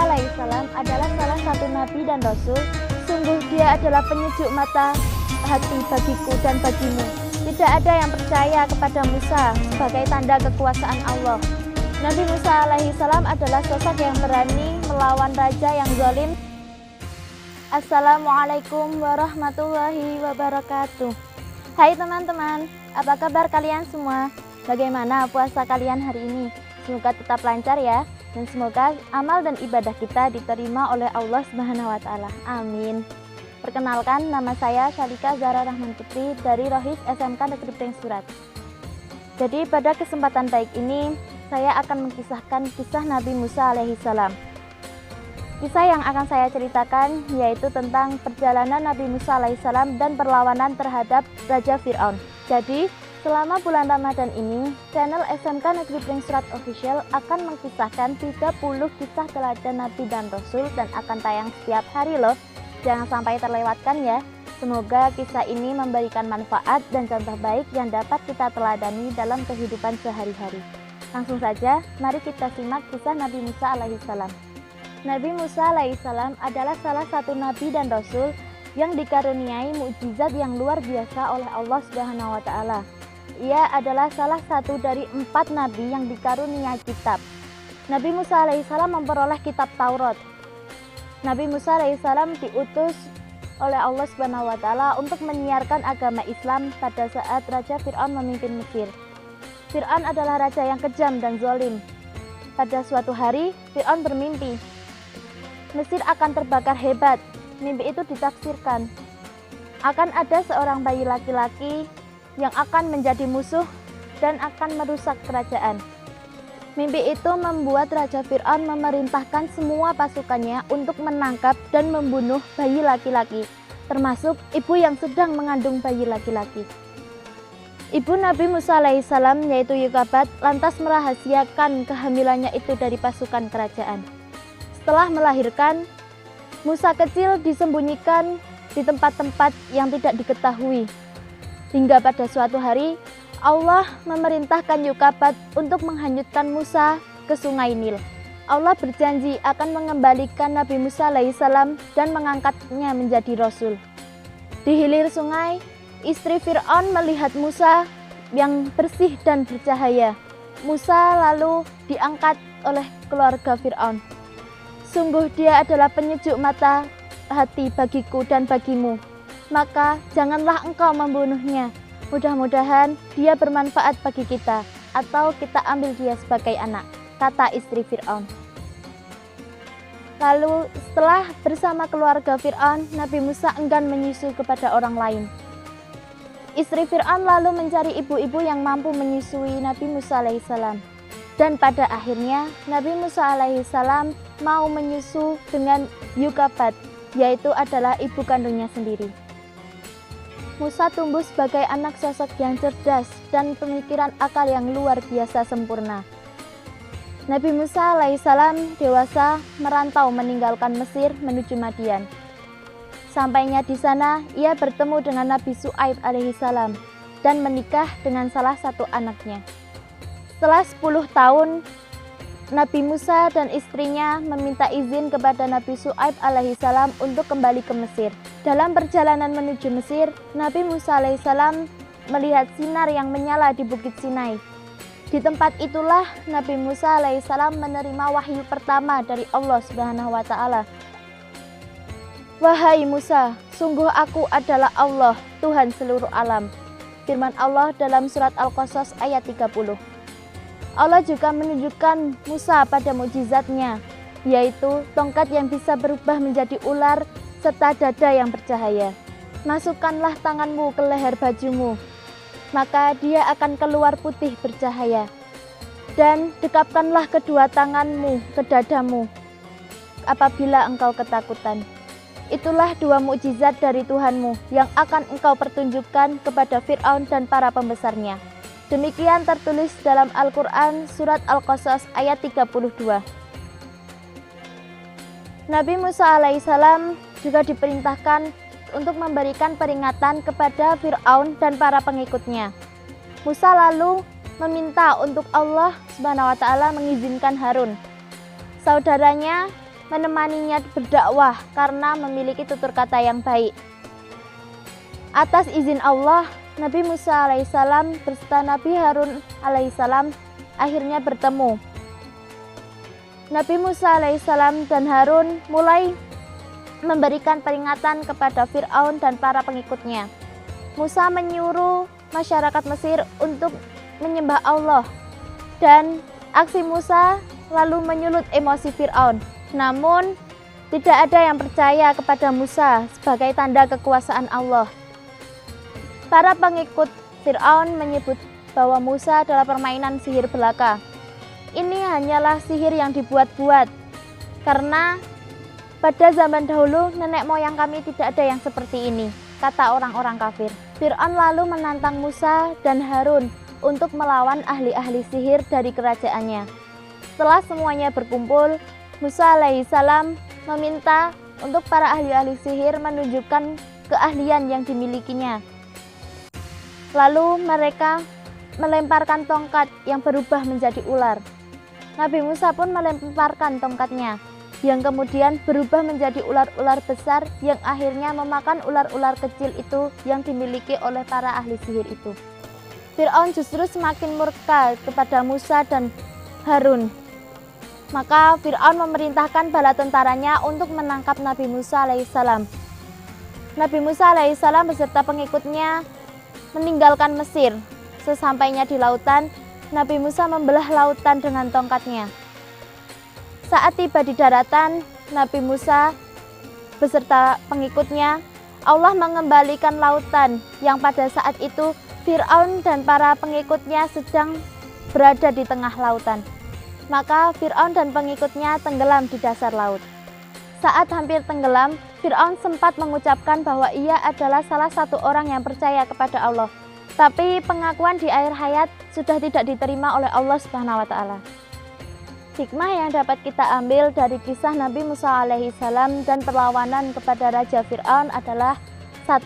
Musa alaihissalam adalah salah satu nabi dan rasul. Sungguh dia adalah penyejuk mata hati bagiku dan bagimu. Tidak ada yang percaya kepada Musa sebagai tanda kekuasaan Allah. Nabi Musa alaihissalam adalah sosok yang berani melawan raja yang zalim. Assalamualaikum warahmatullahi wabarakatuh. Hai teman-teman, apa kabar kalian semua? Bagaimana puasa kalian hari ini? Semoga tetap lancar ya, dan semoga amal dan ibadah kita diterima oleh Allah Subhanahu wa Ta'ala. Amin. Perkenalkan, nama saya Syalika Zahra Rahman Putri dari Rohis SMK Negeri Pringsurat. Jadi pada kesempatan baik ini, saya akan mengisahkan kisah Nabi Musa alaihissalam. Kisah yang akan saya ceritakan yaitu tentang perjalanan Nabi Musa alaihissalam dan perlawanan terhadap Raja Fir'aun. Jadi, selama bulan Ramadan ini, channel SMK Negeri Pringsurat Official akan mengisahkan 30 kisah teladan Nabi dan Rasul dan akan tayang setiap hari loh. Jangan sampai terlewatkan ya. Semoga kisah ini memberikan manfaat dan contoh baik yang dapat kita teladani dalam kehidupan sehari-hari. Langsung saja, mari kita simak kisah Nabi Musa alaihissalam. Nabi Musa alaihissalam adalah salah satu nabi dan rasul yang dikaruniai mukjizat yang luar biasa oleh Allah Subhanahu wa Ta'ala. Ia adalah salah satu dari 4 nabi yang dikaruniai kitab. Nabi Musa alaihissalam memperoleh kitab Taurat. Nabi Musa alaihissalam diutus oleh Allah Subhanahu wa Ta'ala untuk menyiarkan agama Islam pada saat Raja Fir'aun memimpin Mesir. Fir'aun adalah raja yang kejam dan zalim. Pada suatu hari, Fir'aun bermimpi Mesir akan terbakar hebat. Mimpi itu ditafsirkan akan ada seorang bayi laki-laki yang akan menjadi musuh dan akan merusak kerajaan. Mimpi itu membuat Raja Fir'aun memerintahkan semua pasukannya untuk menangkap dan membunuh bayi laki-laki, termasuk ibu yang sedang mengandung bayi laki-laki. Ibu Nabi Musa alaihissalam yaitu Yokabat lantas merahasiakan kehamilannya itu dari pasukan kerajaan. Setelah melahirkan, Musa kecil disembunyikan di tempat-tempat yang tidak diketahui. Hingga pada suatu hari, Allah memerintahkan Yokabat untuk menghanyutkan Musa ke sungai Nil. Allah berjanji akan mengembalikan Nabi Musa alaihissalam dan mengangkatnya menjadi Rasul. Di hilir sungai, istri Fir'aun melihat Musa yang bersih dan bercahaya. Musa lalu diangkat oleh keluarga Fir'aun. Sungguh dia adalah penyejuk mata hati bagiku dan bagimu. Maka janganlah engkau membunuhnya. Mudah-mudahan dia bermanfaat bagi kita, atau kita ambil dia sebagai anak, kata istri Fir'aun. Lalu setelah bersama keluarga Fir'aun, Nabi Musa enggan menyusu kepada orang lain. Istri Fir'aun lalu mencari ibu-ibu yang mampu menyusui Nabi Musa alaihissalam. Dan pada akhirnya Nabi Musa alaihissalam mau menyusu dengan Yokabat, yaitu adalah ibu kandungnya sendiri. Musa tumbuh sebagai anak sosok yang cerdas dan pemikiran akal yang luar biasa sempurna. Nabi Musa alaihissalam dewasa merantau meninggalkan Mesir menuju Madian. Sampainya di sana, ia bertemu dengan Nabi Syuaib alaihissalam dan menikah dengan salah satu anaknya. Setelah 10 tahun, Nabi Musa dan istrinya meminta izin kepada Nabi Syuaib alaihissalam untuk kembali ke Mesir. Dalam perjalanan menuju Mesir, Nabi Musa alaihissalam melihat sinar yang menyala di Bukit Sinai. Di tempat itulah Nabi Musa alaihissalam menerima wahyu pertama dari Allah Subhanahu wa Ta'ala. Wahai Musa, sungguh aku adalah Allah, Tuhan seluruh alam. Firman Allah dalam surat Al-Qasas ayat 30. Allah juga menunjukkan Musa pada mukjizatnya, yaitu tongkat yang bisa berubah menjadi ular serta dada yang bercahaya. Masukkanlah tanganmu ke leher bajumu, maka dia akan keluar putih bercahaya. Dan dekapkanlah kedua tanganmu ke dadamu apabila engkau ketakutan. Itulah 2 mukjizat dari Tuhanmu yang akan engkau pertunjukkan kepada Fir'aun dan para pembesarnya. Demikian tertulis dalam Al-Quran surat Al-Qasas ayat 32. Nabi Musa alaihissalam juga diperintahkan untuk memberikan peringatan kepada Fir'aun dan para pengikutnya. Musa lalu meminta untuk Allah Subhanahu wa Ta'ala mengizinkan Harun, saudaranya menemaninya berdakwah karena memiliki tutur kata yang baik. Atas izin Allah, Nabi Musa alaihissalam beserta Nabi Harun alaihissalam akhirnya bertemu. Nabi Musa alaihissalam dan Harun mulai memberikan peringatan kepada Fir'aun dan para pengikutnya. Musa menyuruh masyarakat Mesir untuk menyembah Allah, dan aksi Musa lalu menyulut emosi Fir'aun. Namun, tidak ada yang percaya kepada Musa sebagai tanda kekuasaan Allah. Para pengikut Fir'aun menyebut bahwa Musa adalah permainan sihir belaka. Ini hanyalah sihir yang dibuat-buat, karena pada zaman dahulu nenek moyang kami tidak ada yang seperti ini, kata orang-orang kafir. Fir'aun lalu menantang Musa dan Harun untuk melawan ahli-ahli sihir dari kerajaannya. Setelah semuanya berkumpul, Musa alaihissalam meminta untuk para ahli-ahli sihir menunjukkan keahlian yang dimilikinya. Lalu mereka melemparkan tongkat yang berubah menjadi ular. Nabi Musa pun melemparkan tongkatnya, yang kemudian berubah menjadi ular-ular besar yang akhirnya memakan ular-ular kecil itu yang dimiliki oleh para ahli sihir itu. Fir'aun justru semakin murka kepada Musa dan Harun. Maka Fir'aun memerintahkan bala tentaranya untuk menangkap Nabi Musa alaihissalam. Nabi Musa alaihissalam beserta pengikutnya meninggalkan Mesir. Sesampainya di lautan, Nabi Musa membelah lautan dengan tongkatnya. Saat tiba di daratan, Nabi Musa beserta pengikutnya, Allah mengembalikan lautan yang pada saat itu Fir'aun dan para pengikutnya sedang berada di tengah lautan. Maka Fir'aun dan pengikutnya tenggelam di dasar laut. Saat hampir tenggelam, Fir'aun sempat mengucapkan bahwa ia adalah salah satu orang yang percaya kepada Allah. Tapi pengakuan di akhir hayat sudah tidak diterima oleh Allah Subhanahu wa Ta'ala. Hikmah yang dapat kita ambil dari kisah Nabi Musa alaihissalam dan perlawanan kepada Raja Fir'aun adalah: 1.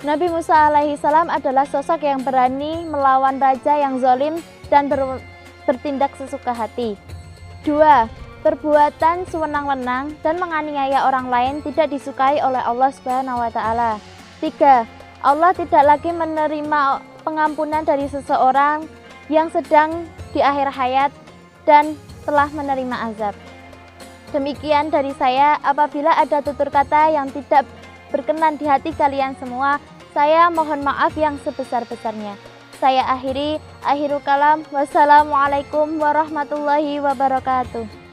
Nabi Musa alaihissalam adalah sosok yang berani melawan raja yang zalim dan bertindak sesuka hati. 2. Perbuatan sewenang-wenang dan menganiaya orang lain tidak disukai oleh Allah Subhanahu wa Ta'ala. 3. Allah tidak lagi menerima pengampunan dari seseorang yang sedang di akhir hayat dan telah menerima azab. Demikian dari saya. Apabila ada tutur kata yang tidak berkenan di hati kalian semua, saya mohon maaf yang sebesar-besarnya. Saya akhirul kalam. Wassalamualaikum warahmatullahi wabarakatuh.